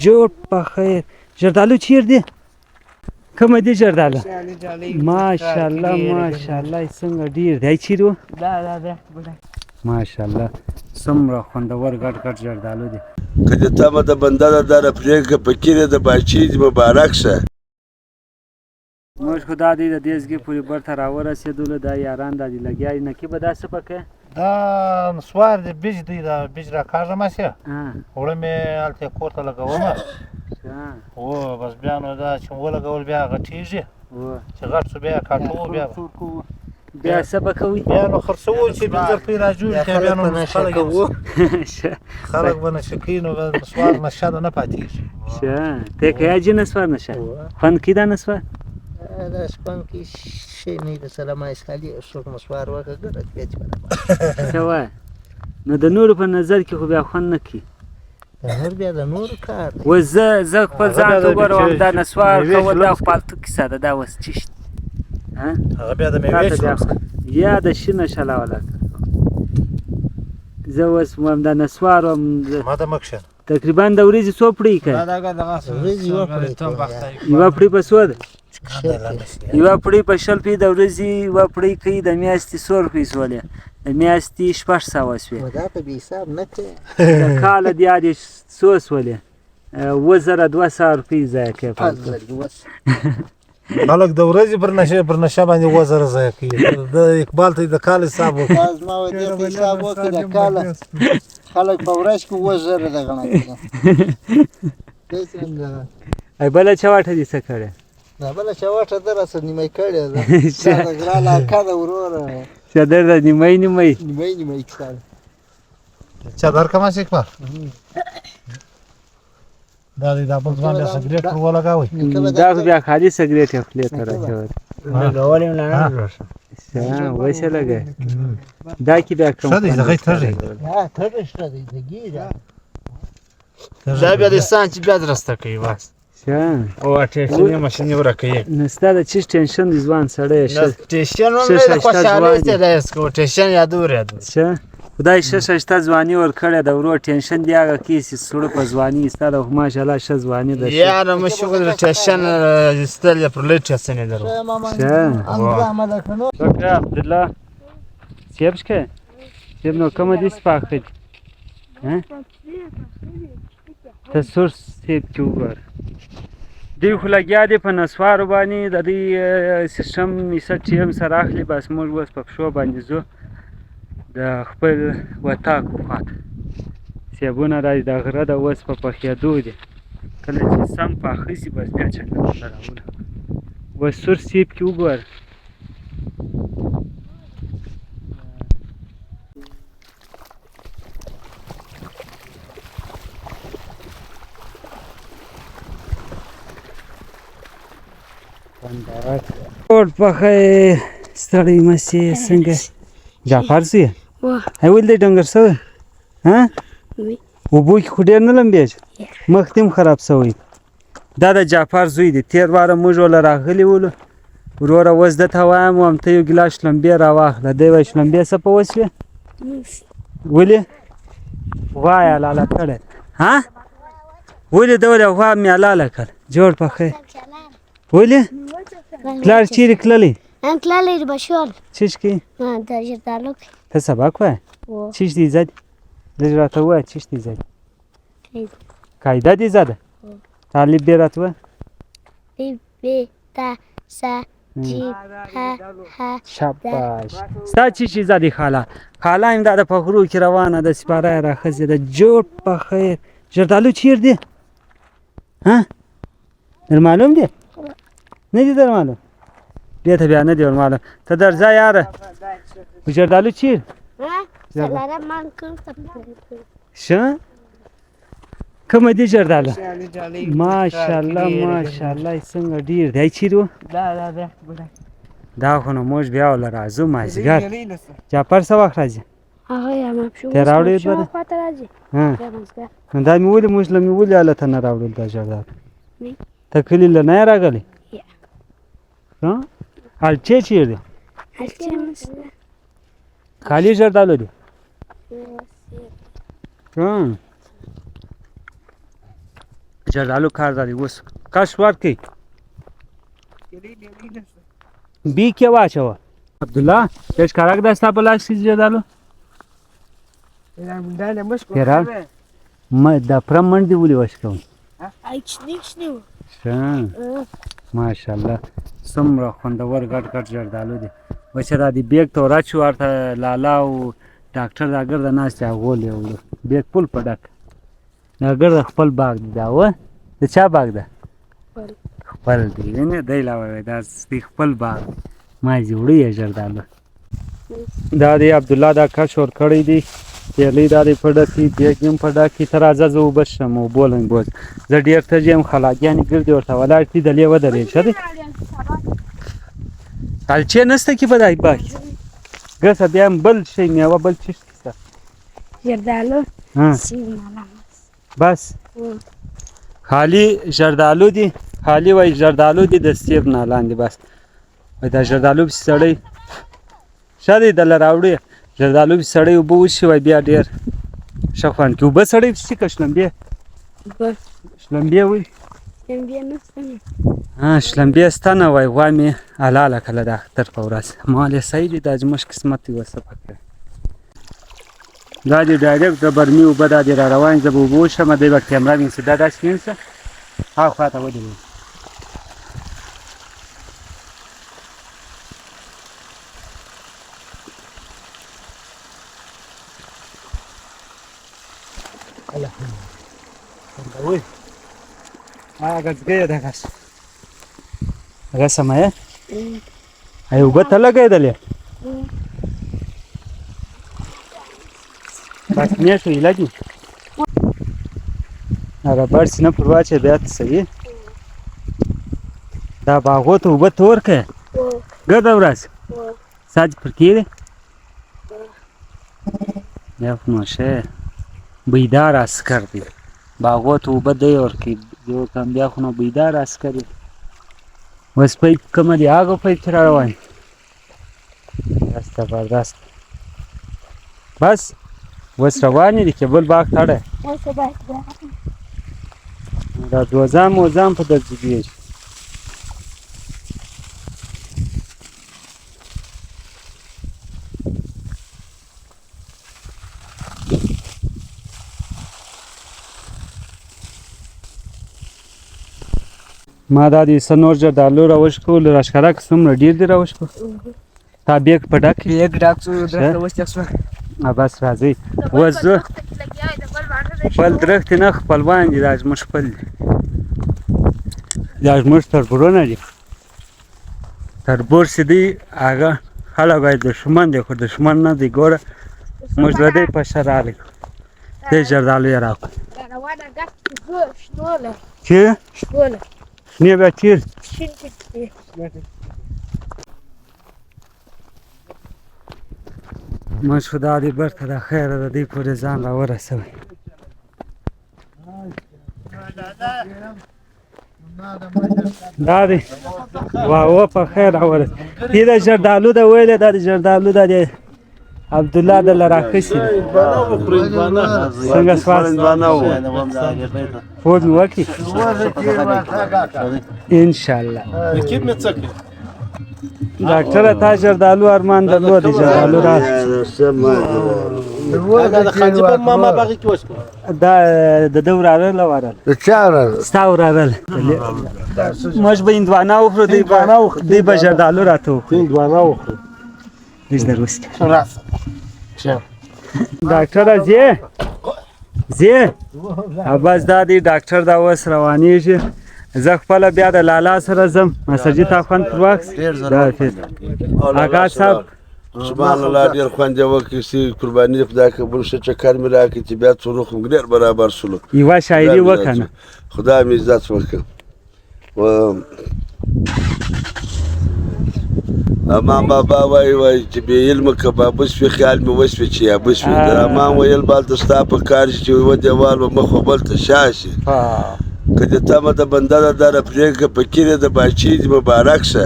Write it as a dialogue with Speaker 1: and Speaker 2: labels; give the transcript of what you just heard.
Speaker 1: جوړ په خیر زردالو چیر دی کومه دی زردالو ماشاءالله ماشاءالله څنګه ډیر دی چیر و ماشاءالله څومره خوندور ګډ ګډ زردالو دی
Speaker 2: که د تمه د بنده د دره پرېږده فقیر د باچي دې مبارک شه
Speaker 1: موږ خو دا دی د دیزګي پورې برته راورسېدلو دا یاران دا دي لګیا دي نقیبه دا څه پکې
Speaker 3: دا نسوار دی بیج دی دا بیج راکاږم چې وړه مې هلته کور ته لګومه او بس بیا نو دا چې ولګول بیا غټېږي چې غټ شو بیا کاټو
Speaker 1: بیا څه به کوئ
Speaker 3: بیا نو خرڅوو چې پنځه روپۍ راجوړ کړي بیا نو خلک به نشه کوي نو نسوار نشه ده نه پاتېږي
Speaker 1: ته که یاجي نسوار نشه خوند کوي دا نسوار
Speaker 4: دا شپان کې شی نه د سلام اسخالي څوک مسوار وکړه ګرځي بیا چې
Speaker 1: څه وایه نو د نورو په نظر کې خو بیا خوند نه کوي
Speaker 4: هر بیا د نور کار دی
Speaker 1: اوس زه خپل ځان ته وګورم دا نسوار کول دا خو فالتو کیسه ده دا اوس څه شته
Speaker 3: هغه بیا د میوې
Speaker 1: یا د شنه شلا ولا زه اوس وم دا نسوار وم
Speaker 3: ما ته مکشه
Speaker 1: تقریبا د ورځې څو پړۍ کوي یوه پړۍ په څو ده یوه پړۍ په شل پې د ورځې یوه پړۍ کوي د میاشتې 100 روپۍ سولې د میاشتې 600 شوې
Speaker 4: دا په بې حساب نه کوي
Speaker 1: د کاله د یادې څو سولې 2200 روپۍ ضایع کوي
Speaker 3: خلک د ورځې پر نشه باندې 2000 ضایع کوي د اقبال ته د کال حساب وکړه
Speaker 4: زما و دې حساب وکړه د کاله خلک په ورځ کې 2000 د غنه
Speaker 1: ای بله چواټه دې څه کړې
Speaker 4: دا بله چواټه در اصل نیمه کړې ده دا ګراله کده وروره
Speaker 1: چادر د نیمه
Speaker 4: کړه
Speaker 3: چادر کما شي کړه دا دې د بل ځوان د سګریټ پر ولګاوي
Speaker 1: دا بیا خالي سګریټ خپل ته راځي لګولم نه وایسه لګي دا کې بیا کوم
Speaker 3: څه دې زغې ترې
Speaker 4: ته شته دې ګیره
Speaker 3: دا بیا د سانچ بیا درسته کوي واس او ټیشن ماشين ورکوي
Speaker 1: نستا د چیش ټینشن د ځوان سړی
Speaker 3: ټیشن ولې خوشاله ته ده اسکو ټیشن یادور
Speaker 1: شه خدای شته ځواني ور کړه د ورو ټینشن دی هغه کیسې سړو په ځواني ستاره ماشاءالله شه ځواني ده
Speaker 3: یار مې شغل ټیشن استل پر لټ څنګه درو
Speaker 1: شه عبد الله سیبشکه سیب نو کوم دي سپاخت ها ته سور سیب چوبر دی خو لګیا دی په نسوارو باندې د دې سیسټم میسه چې هم سره اخلي بس موږ اوس په پښو باندې ځو د خپل وطاقو خواته سیبونه راځي د غره د اوس په پخېدو دي کله چې سم پاخه شي بس بیا چکر ورته راوړه اوس سور سیب کې وګوره ټول په خیر ستړی مسې څنګه جعفر سي هی ولې دې ډنګر شوی ها اوبو کې خو ډېر نه لمبېږي مخ دې هم خراب شوی دا د جعفر زوی دی تېر واره موږ وله راغلي ولو وروره اوس ده ته وایم وم ته یو ګیلاس شلمبې راواخله دی وایي شلمبې څه په وسوې ولې وایه لاله کړی ها ولې ده ولې غوا مې حلاله کړ جوړ په خیر ولې پلار چیرې تللی
Speaker 5: تللی د بشوال
Speaker 1: چیش کې
Speaker 5: د زردالو کې
Speaker 1: ته سبق وایه چیش دې زده لږ راته ووایه چیش دې زده قاعده دې زده طالب بې راته وایه
Speaker 5: ب ت س ج ح ح
Speaker 1: شاباش ستا چیشې زدې خاله خاله یم دا د په غرو کې روانه ده سپاره یې راښځې ده جوړ په خیر زردالو چیر دی ها در معلوم دی نه دی در معلوم دې ته بیا نه دی ور معلوم ته درځه یاره زردالو چیر
Speaker 5: سلاره من کن
Speaker 1: شه کومه دی زردالو ماشاءالله ماشاءالله څنګه ډیر دی چیرو دا خو نو موږ بیا وله راځو مازدیګر جعفر څه وخت راځي
Speaker 5: هغه یا ماپښین
Speaker 1: ته راوړې به
Speaker 5: خواته راځي
Speaker 1: نو دا مې ولې موږ له مې ولې هلته نه راوړل دا زردالو ته کلي له نه یې راغلی الچې چیر دی خالي زردالو دی جردالو کار دا دی اوس کش ورکړئ بي کې واچوه عبدالله لږ کارک دا ستا په لاس کې جردالو پیران دا پوره منډې ولې وشکوم
Speaker 5: شنو
Speaker 1: ښه ماشاءالله څومره خوندور ګډ ګډ جردالو دی وچه دا د بیګ ته ورچو ورته لالا او ډاکټر دا ګرده ناست دی هغول یې وړو بیګ پول په ډک دا ګرده خپل باغ دی دا و د چا باغ ده خپل دی وینې دی لا وایي دا د خپل باغ دی ما یې وړی یې جردالو دا دی عبدالله دا کش ورکړی دی تیلی دا دی په ډکې بیګ هم په ډکې ته راځه زه اوبه څښم اوبو لنګ بوځ زه ډېر تږی یم خلاګیانې ګردې ورته ولاړ دي دلې ودرېږه ښه دی الچې نسته کې په دای باغ ګسه بیا هم بل شی میوه بل څه شته
Speaker 5: جردالو
Speaker 1: بس خالي جردالو دي خالي وایي جردالو دي د سیب نه لاندې بس وایي دا جردالو پسې سړی ښه دی دله راوړي جردالو پسې سړی اوبه وڅښي وایي بیا ډېر ښه خوند کوي اوبه سړی پسې که شلمبې شلمبې وایي شلمبې سته نه وایي غوا مې حلاله کله د اختر په ورځ ما ویل صحیح دی دا زموږ قسمت دی اوس څه پکې دا دی ډایرکټ د برمي اوبه دا دی را روان زه به اوبه وڅښم دی به کیمره وینسي دا داسې وینسه هاخوا ته ودرېږه خوندور گزگه دغه هغه سمه ای اوبه ته لګېدلې بس میاشتو ایله دي هغه برس نه پر واچې بیا ته صحیح دا باغو ته اوبه ته ورکړې ګرده ورځ ساج پر کېږدې بیا نو ښه بیدار عسکر دی باغو ته اوبه دی ورکوي یو کم بیا خو نو بیدار عسکر دی اوس پیپ کومه دی هغه پیپ چې را روان بس زبردست بس اوس روانې دي که بل باغ تړی دا دوزام موزام په در جګېږي ما دا د څه نور جردالو راوشکو راښکاره که څومره ډېر دي راوشکو تا بیګ په ډک
Speaker 6: بیګ ډک شو درته وسته شو
Speaker 1: بس راځئ اوس زه خپل درختې نه خپلوان دي دا زموږ خپل دي دا زموږ تربورونه دي تربور چې دی هغه خلک وایي دښمن دی خو دښمن نه دی ګوره موږ د دې په شر راغلي دې جردالو یې راکړو چې شنې بیا چیرې موږ خو دا دې برته د خیره د دې پورې ځان راورسوئ دا دی واوه په خیر راورسوئ دې د جردالو د ویلې دا د جردالو دا دی عبدالله دله راکشي دی څنګه سوال فوز مې وکړي انشاءالله ډاکټره تا جردالو ارمان درلود جردالو را دا د ده وراره له وراره ستا وراره موږ به هندوانه وخورو دوی به جردالو راته وخورو لږ دروسته ډاکټره ځې بس دا دی ډاکټر دا اوس روانېږي زه خپله بیا د لالا سره ځم مسجد ته خوند پر واخیست اکا صاحب
Speaker 2: سبحان الله ډېر خوند یې وکړي چې قرباني دې خدای قبول شه چکر مې راکړي چې بیا څو روح ډېر برابر شولو
Speaker 1: یوه شاعري وکړه نه
Speaker 2: خدای مې عزت وکړه اما بابا وایي چې بې علمه کبابه شوې خیال مې وشوې چې یابه شوې د رحمان ویل بالته ستا په کار شي چې یوه دیوال به مخ و بل ته شا شي که دې تمه د بنده ده دره پرېږده فقیر د باچې دې مبارک شه